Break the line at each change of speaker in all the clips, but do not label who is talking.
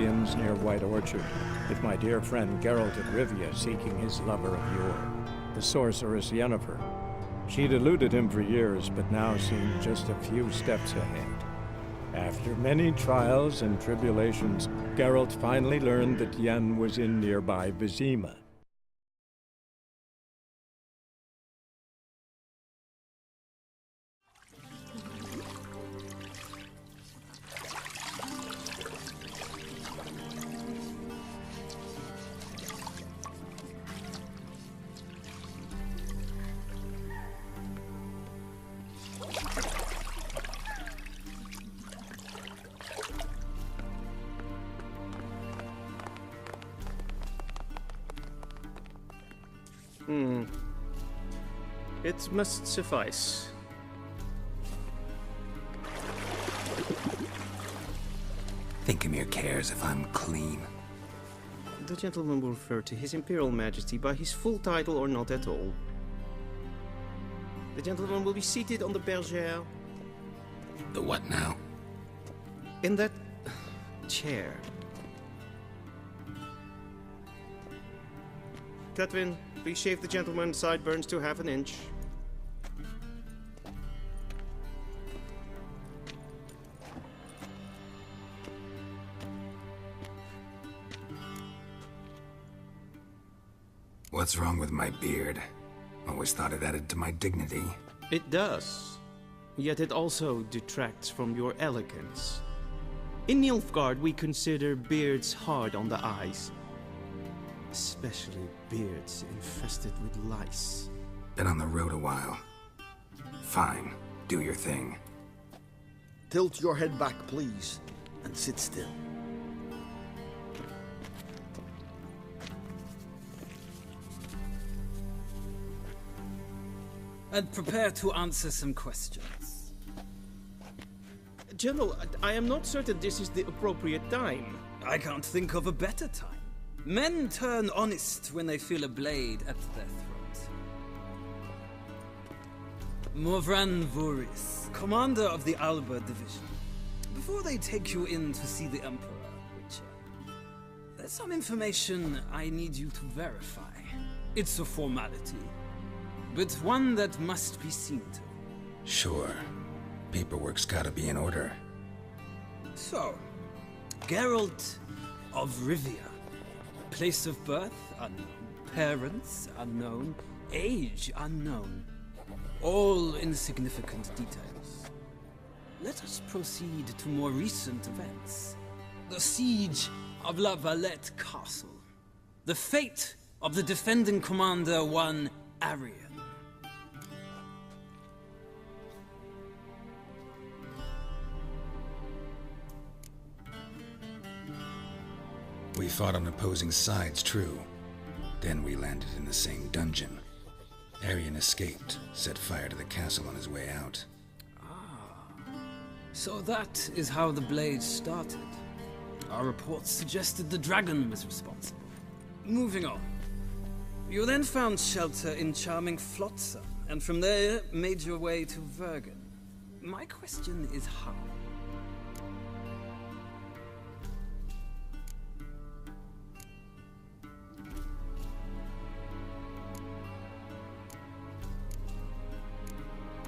Indians near White Orchard, with my dear friend Geralt of Rivia seeking his lover of yore, the sorceress Yennefer. She'd eluded him for years, but now seemed just a few steps ahead. After many trials and tribulations, Geralt finally learned that Yen was in nearby Vizima.
It must suffice.
Thinkamere cares if I'm clean.
The gentleman will refer to His Imperial Majesty by his full title or not at all. The gentleman will be seated on the bergère.
The what now?
In that chair. Catwin, please shave the gentleman's sideburns to half an inch.
What's wrong with my beard? Always thought it added to my dignity.
It does. Yet it also detracts from your elegance. In Nilfgaard, we consider beards hard on the eyes. Especially beards infested with lice.
Been on the road a while. Fine, do your thing.
Tilt your head back, please, and sit still.
And prepare to answer some questions.
General, I am not certain this is the appropriate time.
I can't think of a better time. Men turn honest when they feel a blade at their throat. Morvran Voris, commander of the Alba Division. Before they take you in to see the Emperor, Witcher, there's some information I need you to verify. It's a formality, but one that must be seen to.
Sure. Paperwork's gotta be in order.
So, Geralt of Rivia. Place of birth unknown. Parents unknown. Age unknown. All insignificant details. Let us proceed to more recent events. The siege of La Valette Castle. The fate of the defending commander, one Arian.
We fought on opposing sides, true. Then we landed in the same dungeon. Arian escaped, set fire to the castle on his way out.
So that is how the blade started. Our reports suggested the dragon was responsible. Moving on. You then found shelter in charming Flotsam, and from there made your way to Vergen. My question is how?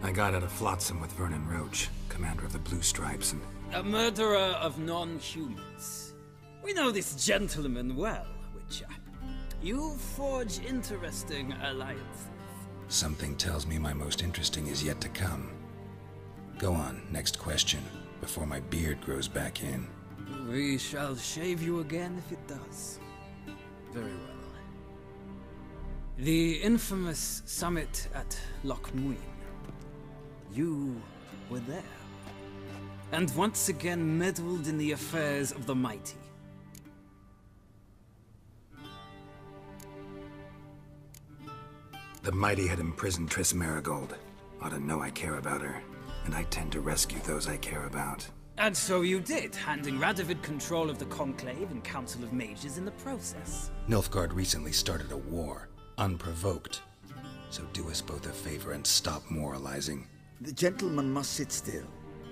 I got out of Flotsam with Vernon Roach, commander of the Blue Stripes, and...
A murderer of non-humans. We know this gentleman well, Witcher. You forge interesting alliances.
Something tells me my most interesting is yet to come. Go on, next question, before my beard grows back in.
We shall shave you again if it does. Very well. The infamous summit at Loch Muin. You were there. And once again meddled in the affairs of the mighty.
The mighty had imprisoned Triss Marigold. Ought to know I care about her, and I tend to rescue those I care about.
And so you did, handing Radovid control of the Conclave and Council of Mages in the process.
Nilfgaard recently started a war, unprovoked. So do us both a favor and stop moralizing.
The gentleman must sit still.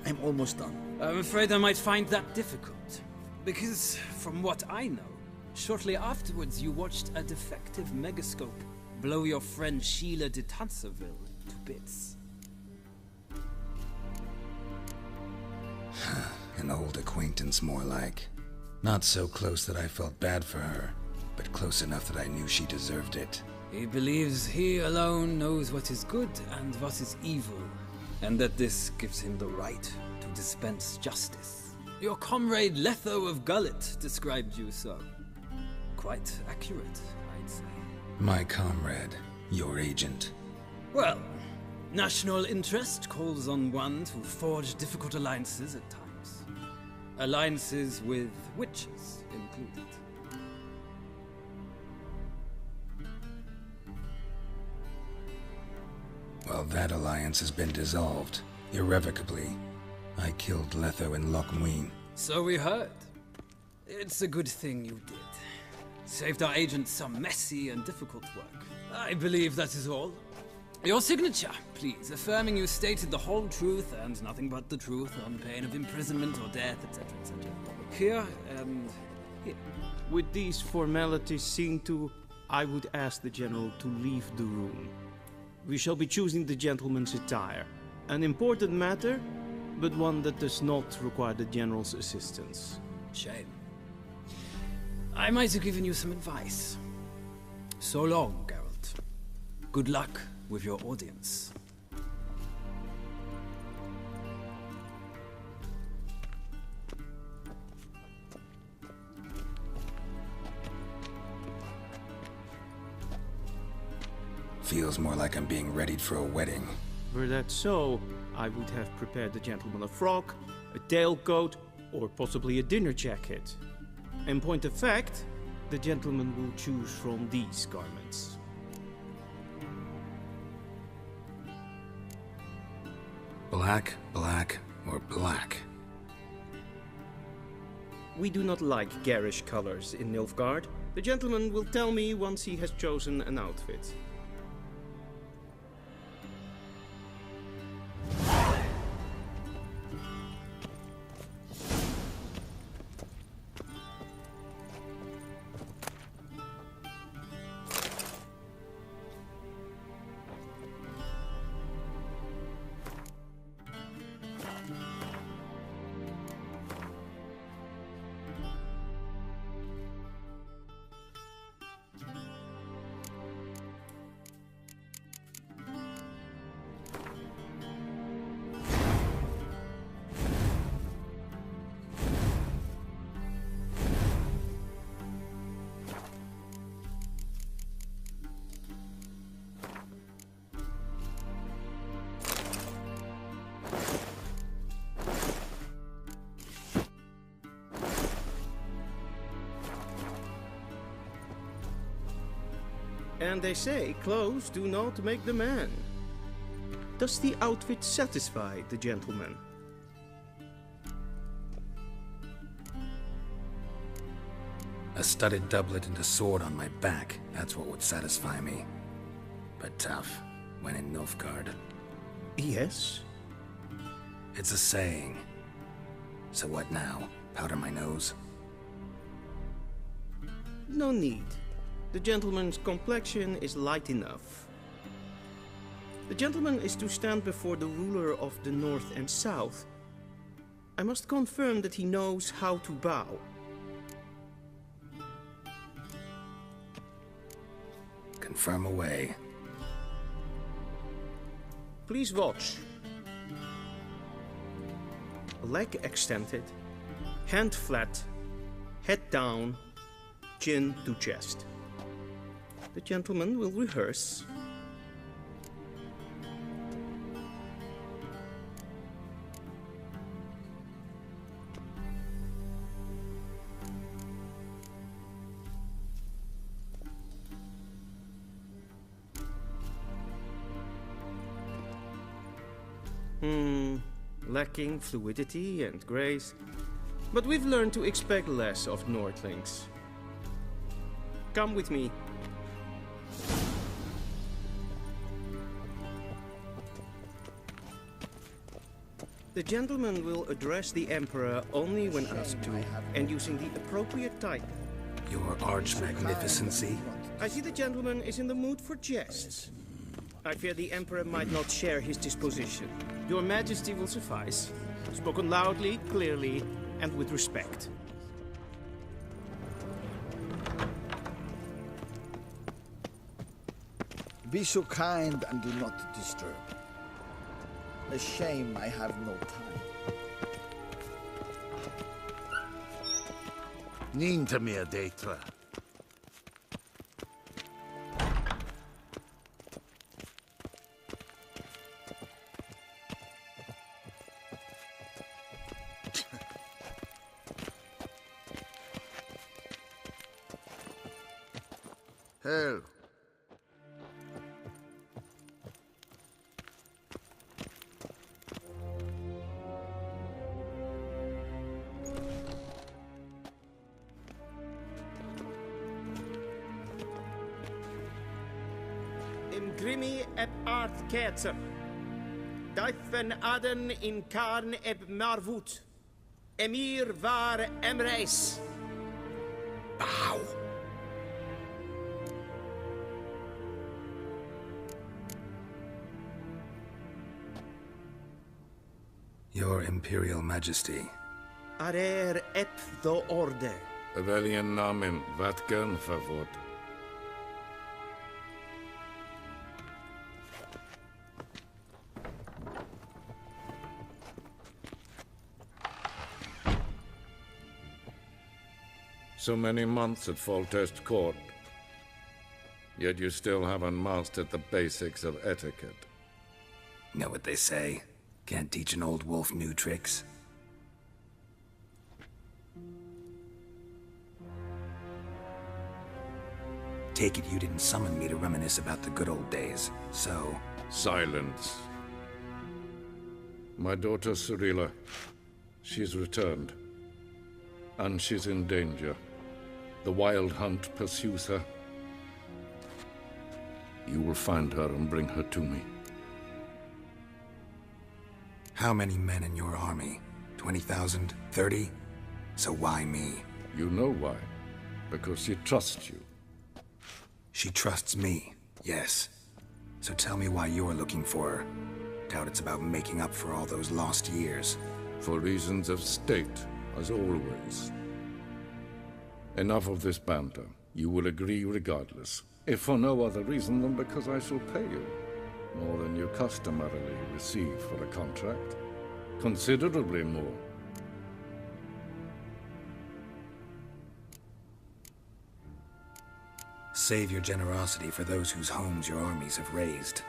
I'm almost done.
I'm afraid I might find that difficult. Because, from what I know, shortly afterwards you watched a defective megascope blow your friend Sheila de Tanserville to bits.
An old acquaintance, more like. Not so close that I felt bad for her, but close enough that I knew she deserved it.
He believes he alone knows what is good and what is evil, and that this gives him the right to dispense justice. Your comrade Letho of Gullet described you so. Quite accurate, I'd say.
My comrade, your agent.
Well, national interest calls on one to forge difficult alliances at times. Alliances with witches included.
Well, that alliance has been dissolved, irrevocably. I killed Letho in Loch Muin.
So we heard. It's a good thing you did. Saved our agent some messy and difficult work. I believe that is all. Your signature, please, affirming you stated the whole truth and nothing but the truth on pain of imprisonment or death, etc., etc. Here and here.
With these formalities seen to, I would ask the General to leave the room. We shall be choosing the gentleman's attire. An important matter, but one that does not require the General's assistance.
Shame. I might have given you some advice. So long, Geralt. Good luck with your audience.
Feels more like I'm being readied for a wedding.
Were that so, I would have prepared the gentleman a frock, a tailcoat, or possibly a dinner jacket. In point of fact, the gentleman will choose from these garments.
Black, black, or black?
We do not like garish colors in Nilfgaard. The gentleman will tell me once he has chosen an outfit. And they say clothes do not make the man. Does the outfit satisfy the gentleman?
A studded doublet and a sword on my back, that's what would satisfy me. But tough, when in Nilfgaard.
Yes.
It's a saying. So what now? Powder my nose?
No need. The gentleman's complexion is light enough. The gentleman is to stand before the ruler of the North and South. I must confirm that he knows how to bow.
Confirm away.
Please watch. Leg extended, hand flat, head down, chin to chest. The gentleman will rehearse. Lacking fluidity and grace, but we've learned to expect less of Nordlings. Come with me. The gentleman will address the Emperor only when asked to, and using the appropriate title.
Your arch-magnificency?
I see the gentleman is in the mood for jests. I fear the Emperor might not share his disposition. Your Majesty will suffice. Spoken loudly, clearly, and with respect.
Be so kind and do not disturb. A shame I have no time.
Niente mia detra. Hell.
Im Grimmi eb art ketzer. Daifen aden in karn eb marvut. Emir var emreis.
Bow! Your Imperial Majesty.
Arer ep the orde.
Weljen namen vatken favor. So many months at Foltest Court, yet you still haven't mastered the basics of etiquette.
Know what they say? Can't teach an old wolf new tricks. Take it you didn't summon me to reminisce about the good old days, so...
Silence. My daughter Cyrilla, she's returned. And she's in danger. The Wild Hunt pursues her. You will find her and bring her to me.
How many men in your army? 20,000? 30? So why me?
You know why. Because she trusts you.
She trusts me, yes. So tell me why you're looking for her. Doubt it's about making up for all those lost years.
For reasons of state, as always. Enough of this banter. You will agree regardless. If for no other reason than because I shall pay you. More than you customarily receive for a contract. Considerably more.
Save your generosity for those whose homes your armies have razed.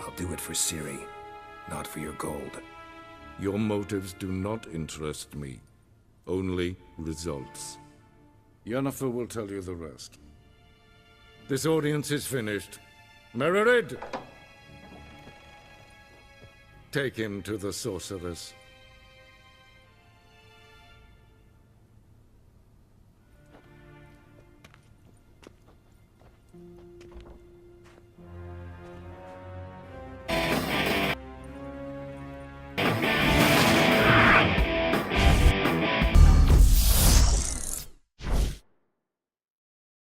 I'll do it for Ciri, not for your gold.
Your motives do not interest me. Only results. Yennefer will tell you the rest. This audience is finished. Mererid! Take him to the sorceress.